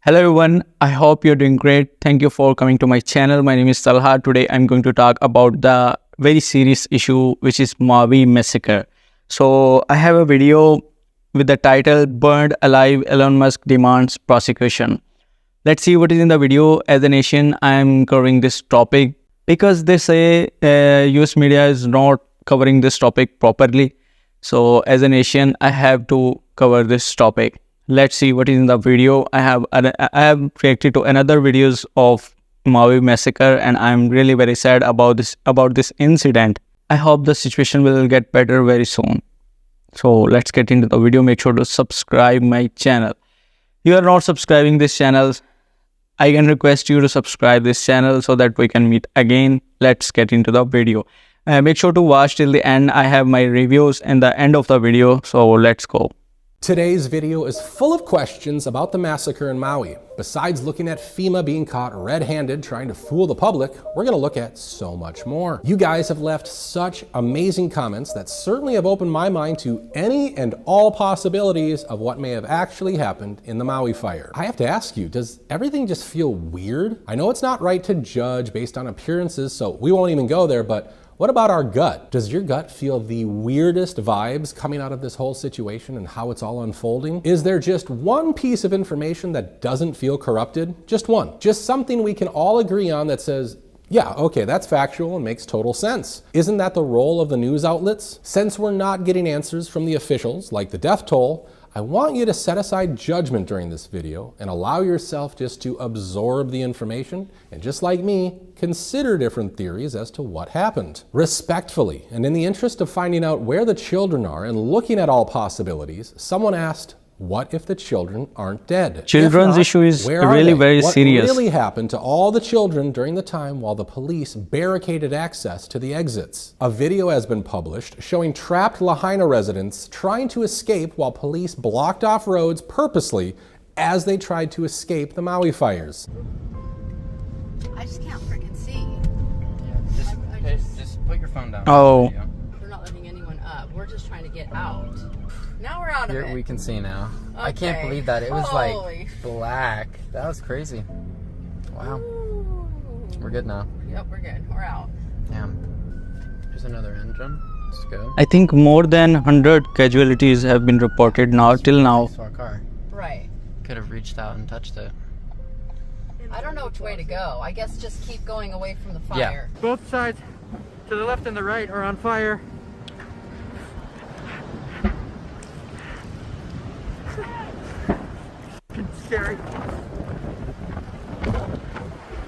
Hello everyone, I hope you're doing great. Thank you for coming to my channel. My name is Talha. Today I'm going to talk about the very serious issue which is Maui Massacre. So I have a video with the title Burned Alive, Elon Musk Demands Prosecution. Let's see what is in the video. As a nation, I am covering this topic because they say US media is not covering this topic properly. So as a nation, I have to cover this topic. Let's see what is in the video. I have reacted to another videos of Maui Massacre and I'm really very sad about this incident. I hope the situation will get better very soon. So let's get into the video. Make sure to subscribe my channel. If you are not subscribing this channel, I can request you to subscribe this channel so that we can meet again. Let's get into the video. Make sure to watch till the end. I have my reviews in the end of the video. So let's go. Today's video is full of questions about the massacre in Maui. Besides looking at FEMA being caught red-handed trying to fool the public, we're going to look at so much more. You guys have left such amazing comments that certainly have opened my mind to any and all possibilities of what may have actually happened in the Maui fire. I have to ask you, does everything just feel weird? I know it's not right to judge based on appearances, so we won't even go there, but what about our gut? Does your gut feel the weirdest vibes coming out of this whole situation and how it's all unfolding? Is there just one piece of information that doesn't feel corrupted? Just one. Just something we can all agree on that says, yeah, okay, that's factual and makes total sense. Isn't that the role of the news outlets? Since we're not getting answers from the officials, like the death toll, I want you to set aside judgment during this video and allow yourself just to absorb the information and, just like me, consider different theories as to what happened. Respectfully, and in the interest of finding out where the children are and looking at all possibilities, someone asked, what if the children aren't dead? Children's issue is really very serious. What really happened to all the children during the time while the police barricaded access to the exits? A video has been published showing trapped Lahaina residents trying to escape while police blocked off roads purposely as they tried to escape the Maui fires. I just can't freaking see. Yeah, just put your phone down. Oh. We're not letting anyone up. We're just trying to get out. Now we're out of it. We can see now. Okay. I can't believe that. It was Holy. like black. That was crazy. Wow. Ooh. We're good now. Yep, we're good. We're out. Damn. There's another engine. Let's go. I think more than 100 casualties have been reported now till now. Our car. Right. Could have reached out and touched it. I don't know which way to go. I guess just keep going away from the fire. Yeah. Both sides, to the left and the right, are on fire. It's scary.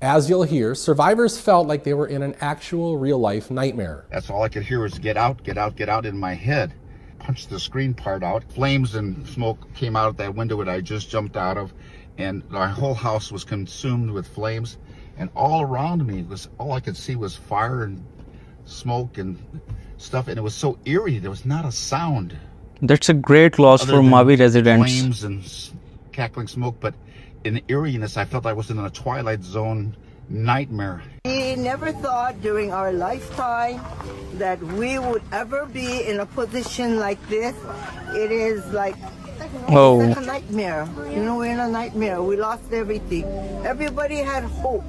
As you'll hear, survivors felt like they were in an actual real-life nightmare. That's all I could hear was get out, get out, get out in my head. Punched the screen part out. Flames and smoke came out of that window that I just jumped out of, and our whole house was consumed with flames. And all around me was, all I could see was fire and smoke and stuff, and it was so eerie. There was not a sound. That's a great loss other for than Maui residents. Flames and cackling smoke, but in the eeriness, I felt I was in a Twilight Zone nightmare. We never thought during our lifetime that we would ever be in a position like this. It is like, Oh. it's like a nightmare. You know, we're in a nightmare. We lost everything. Everybody had hope.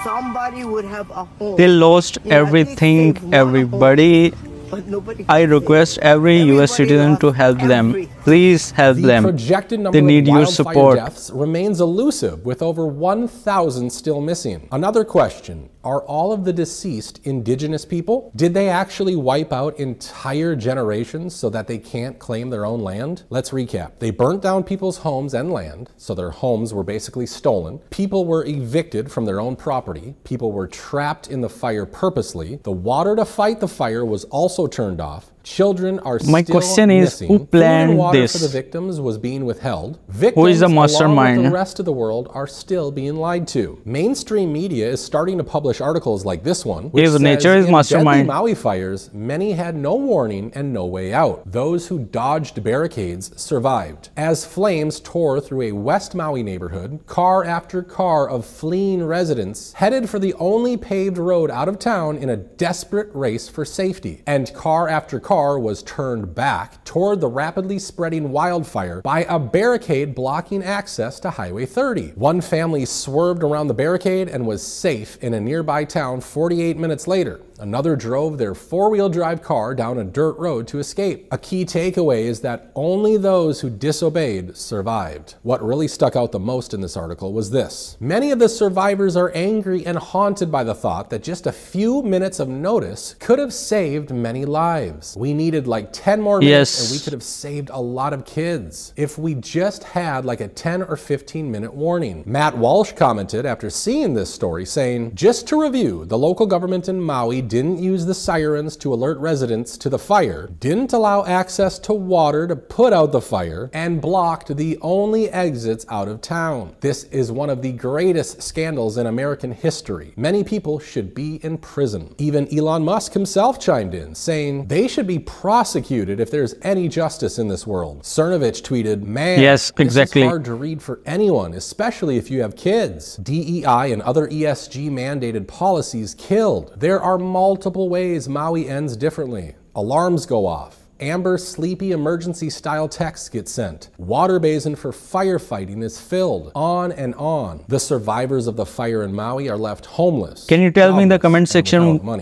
Somebody would have a home. They lost You know, at least everything, save one everybody. home, but nobody I has request it. every US Everybody citizen to lost help them. everything. Please help The them. projected number They need of your wildfire support. deaths remains elusive, with over 1,000 still missing. Another question, are all of the deceased indigenous people? Did they actually wipe out entire generations so that they can't claim their own land? Let's recap. They burnt down people's homes and land, so their homes were basically stolen. People were evicted from their own property. People were trapped in the fire purposely. The water to fight the fire was also turned off. Children are My still question is, missing. who Food and planned water this? for the victims was being withheld. Who is Victims, the along mastermind? with the rest of the world, are still being lied to. Mainstream media is starting to publish articles like this one, which If says nature is in mastermind. deadly Maui fires, many had no warning and no way out. Those who dodged barricades survived. As flames tore through a West Maui neighborhood, car after car of fleeing residents headed for the only paved road out of town in a desperate race for safety. And car after car was turned back toward the rapidly spreading wildfire by a barricade blocking access to Highway 30. One family swerved around the barricade and was safe in a nearby town 48 minutes later. Another drove their four-wheel drive car down a dirt road to escape. A key takeaway is that only those who disobeyed survived. What really stuck out the most in this article was this. Many of the survivors are angry and haunted by the thought that just a few minutes of notice could have saved many lives. We needed like 10 more minutes and we could have saved a lot of kids if we just had like a 10 or 15 minute warning. Matt Walsh commented after seeing this story saying, just to review, the local government in Maui didn't use the sirens to alert residents to the fire, didn't allow access to water to put out the fire, and blocked the only exits out of town. This is one of the greatest scandals in American history. Many people should be in prison. Even Elon Musk himself chimed in, saying they should be prosecuted if there's any justice in this world. Cernovich tweeted, man, yes, exactly. This is hard to read for anyone, especially if you have kids. DEI and other ESG mandated policies killed. There are multiple ways Maui ends differently. Alarms go off. Amber sleepy emergency style texts get sent. Water basin for firefighting is filled. On and on. The survivors of the fire in Maui are left homeless. Can you tell me in the comment section what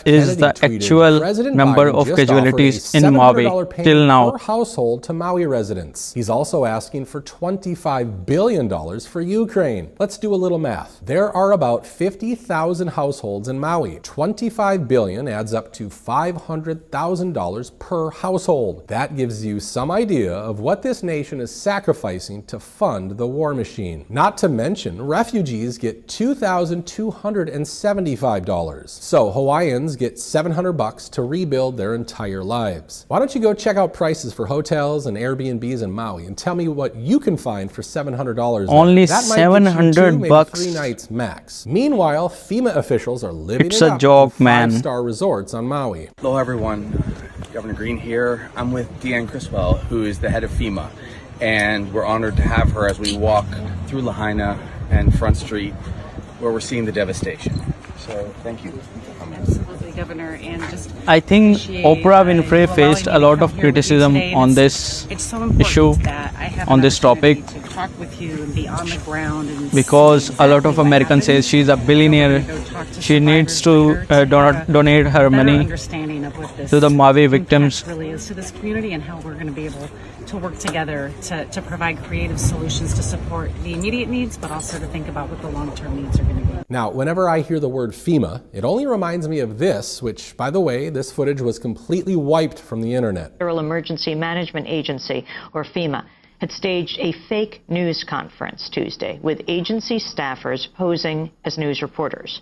is the actual number of casualties in Maui till now? Per household to Maui residents. He's also asking for $25 billion for Ukraine. Let's do a little math. There are about 50,000 households in Maui. $25 billion adds up to $500,000 per household. That gives you some idea of what this nation is sacrificing to fund the war machine. Not to mention, refugees get $2,275. So Hawaiians get $700 to rebuild their entire lives. Why don't you go check out prices for hotels and Airbnbs in Maui and tell me what you can find for $700. Only that might get you $700. 3 nights max. Meanwhile, FEMA officials are living It's it a up joke, in man. 5-star resorts on Maui. Hello everyone, Governor Green here. I'm with Deanne Criswell, who is the head of FEMA, and we're honored to have her as we walk through Lahaina and Front Street, where we're seeing the devastation. So thank you. Absolutely, Governor, and just I think Oprah Winfrey faced a lot of criticism on this issue, on this topic, because a lot of Americans say she's a billionaire. She needs to donate her money to the Maui victims. Really is to this community, and how we're going to be able to work together to provide creative solutions to support the immediate needs, but also to think about what the long-term needs are going to be. Now, whenever I hear the word FEMA, it only reminds me of this, which, by the way, this footage was completely wiped from the internet. Federal Emergency Management Agency, or FEMA, had staged a fake news conference Tuesday with agency staffers posing as news reporters.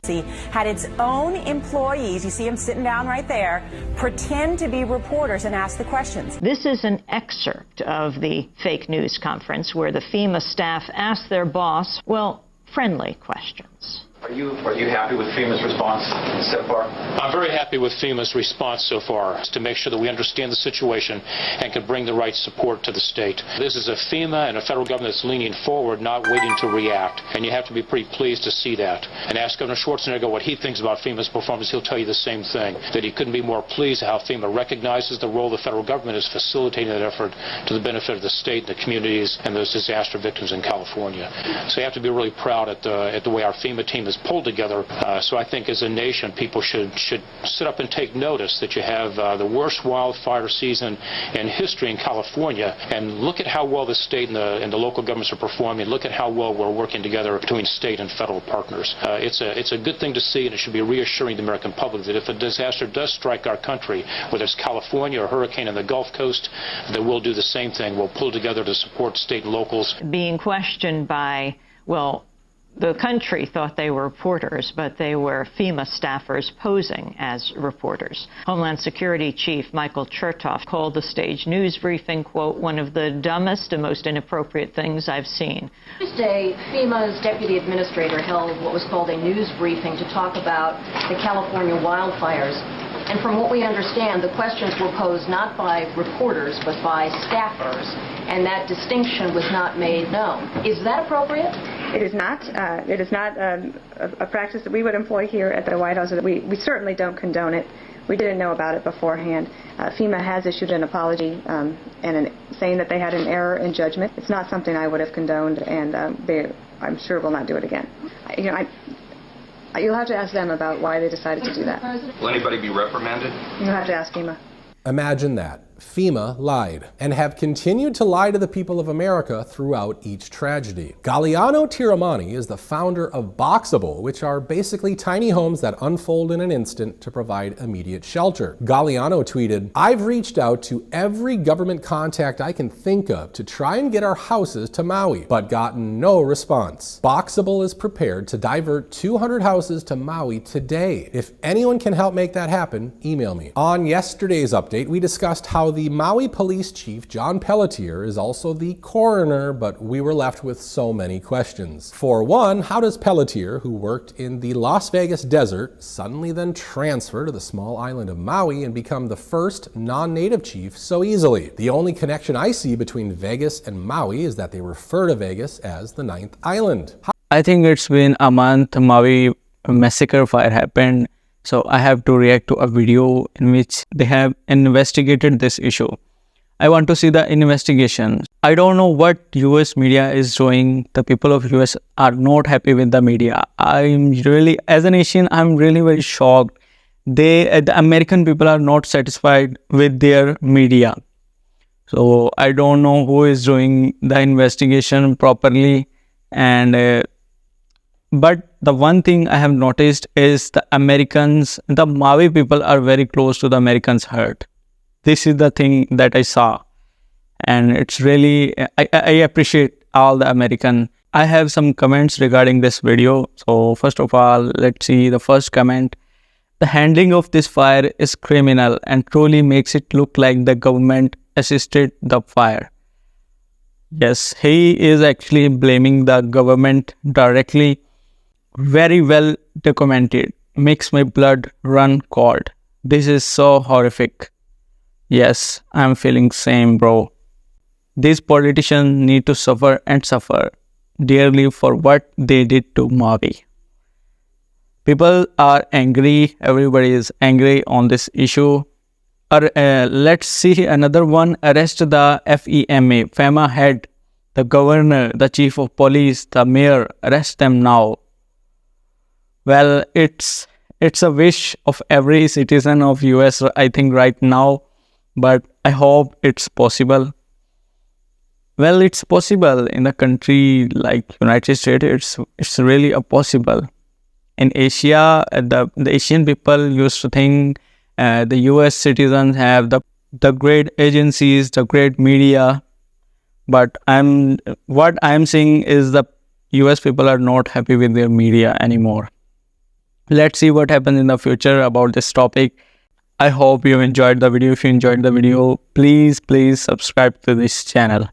Had its own employees, you see them sitting down right there, pretend to be reporters and ask the questions. This is an excerpt of the fake news conference where the FEMA staff asked their boss, well, friendly questions. Are you happy with FEMA's response so far? I'm very happy with FEMA's response so far to make sure that we understand the situation and can bring the right support to the state. This is a FEMA and a federal government that's leaning forward, not waiting to react. And you have to be pretty pleased to see that. And ask Governor Schwarzenegger what he thinks about FEMA's performance. He'll tell you the same thing, that he couldn't be more pleased how FEMA recognizes the role the federal government is facilitating that effort to the benefit of the state, the communities, and those disaster victims in California. So you have to be really proud at the way our FEMA team is pulled together. So I think as a nation, people should sit up and take notice that you have the worst wildfire season in history in California, and look at how well the state and the local governments are performing. Look at how well we're working together between state and federal partners. It's a good thing to see, and it should be reassuring to the American public that if a disaster does strike our country, whether it's California or a hurricane on the Gulf Coast, that we'll do the same thing. We'll pull together to support state and locals. Being questioned by, well, the country thought they were reporters, but they were FEMA staffers posing as reporters. Homeland Security Chief Michael Chertoff called the staged news briefing, quote, one of the dumbest and most inappropriate things I've seen. Tuesday, FEMA's deputy administrator held what was called a news briefing to talk about the California wildfires. And from what we understand, the questions were posed not by reporters, but by staffers, and that distinction was not made known. Is that appropriate? It is not. It is not a practice that we would employ here at the White House. We certainly don't condone it. We didn't know about it beforehand. FEMA has issued an apology saying that they had an error in judgment. It's not something I would have condoned, and I'm sure will not do it again. You'll have to ask them about why they decided to do that. Will anybody be reprimanded? You'll have to ask FEMA. Imagine that. FEMA lied, and have continued to lie to the people of America throughout each tragedy. Galliano Tiramani is the founder of Boxable, which are basically tiny homes that unfold in an instant to provide immediate shelter. Galliano tweeted, "I've reached out to every government contact I can think of to try and get our houses to Maui, but gotten no response. Boxable is prepared to divert 200 houses to Maui today. If anyone can help make that happen, email me." On yesterday's update, we discussed how the Maui police chief, John Pelletier, is also the coroner, but we were left with so many questions. For one, how does Pelletier, who worked in the Las Vegas desert, suddenly then transfer to the small island of Maui and become the first non-native chief so easily? The only connection I see between Vegas and Maui is that they refer to Vegas as the 9th island. I think it's been a month Maui massacre fire happened. So I have to react to a video in which they have investigated this issue. I want to see the investigation. I don't know what US media is doing. The people of US are not happy with the media. I'm really, as an Asian, I'm really very shocked. The American people are not satisfied with their media. So I don't know who is doing the investigation properly. But the one thing I have noticed is the Americans, the Maui people are very close to the Americans' heart. This is the thing that I saw. And it's really, I appreciate all the American. I have some comments regarding this video. So first of all, let's see the first comment. The handling of this fire is criminal and truly makes it look like the government assisted the fire. Yes, he is actually blaming the government directly. Very well documented. Makes my blood run cold. This is so horrific. Yes, I'm feeling same, bro. These politicians need to suffer and suffer dearly for what they did to Maui. People are angry. Everybody is angry on this issue. Let's see another one. Arrest the FEMA head, the governor, the chief of police, the mayor. Arrest them now. Well, it's a wish of every citizen of US, I think, right now, but I hope it's possible. Well, it's possible in a country like United States. It's really a possible. In Asia, the Asian people used to think the US citizens have the great agencies, the great media, but what I'm seeing is the US people are not happy with their media anymore. Let's see what happens in the future about this topic. I hope you enjoyed the video. If you enjoyed the video, please subscribe to this channel.